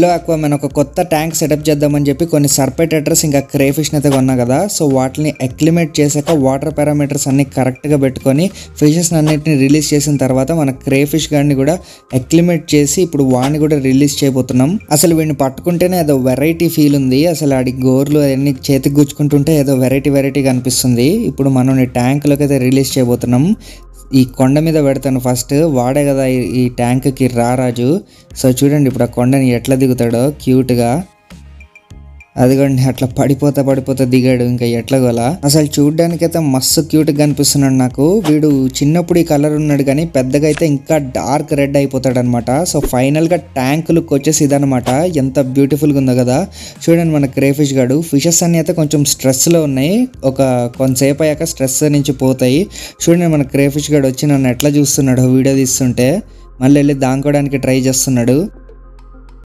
లో అక్వామన్ ఒక కొత్త ట్యాంక్ సెటప్ చేద్దామని చెప్పి కొన్ని సర్పెటేటర్స్ ఇంకా క్రేఫిష్ని అయితే కొన్నా కదా. సో వాటిని అక్లిమేట్ చేశాక వాటర్ పారామీటర్స్ అన్ని కరెక్ట్గా పెట్టుకొని ఫిషెస్ అన్నిటిని రిలీజ్ చేసిన తర్వాత మన క్రేఫిష్ గాడిని కూడా అక్లిమేట్ చేసి ఇప్పుడు వాడిని కూడా రిలీజ్ చేయబోతున్నాం. అసలు వీడిని పట్టుకుంటేనే ఏదో వెరైటీ ఫీల్ ఉంది. అసలు ఆడి గోర్లు అవన్నీ చేతికి గుచ్చుకుంటుంటే ఏదో వెరైటీగా అనిపిస్తుంది. ఇప్పుడు మనం ఈ ట్యాంక్లోకి అయితే రిలీజ్ చేయబోతున్నాం. ఈ కొండ మీద పెడతాను ఫస్ట్, వాడే కదా ఈ ట్యాంక్కి రారాజు. సో చూడండి ఇప్పుడు ఆ కొండని ఎట్లా దిగుతాడో క్యూట్గా. అదిగోండి అట్లా పడిపోతా దిగాడు ఇంకా ఎట్లాగోలా. అసలు చూడ్డానికైతే మస్తు క్యూట్గా కనిపిస్తున్నాడు నాకు. వీడు చిన్నప్పుడు ఈ కలర్ ఉన్నాడు కానీ పెద్దగా అయితే ఇంకా డార్క్ రెడ్ అయిపోతాడు అనమాట. సో ఫైనల్గా ట్యాంక్ లుక్ వచ్చేసి ఇదనమాట. ఎంత బ్యూటిఫుల్గా ఉందో కదా. చూడండి మన క్రేఫిష్ గాడు. ఫిషెస్ అన్ని అయితే కొంచెం స్ట్రెస్లో ఉన్నాయి, ఒక కొంతసేపు అయ్యాక స్ట్రెస్ నుంచి పోతాయి. చూడండి మన క్రేఫిష్ గాడు వచ్చి నన్ను ఎట్లా చూస్తున్నాడు వీడియో తీస్తుంటే. మళ్ళీ వెళ్ళి దాంకోవడానికి ట్రై చేస్తున్నాడు.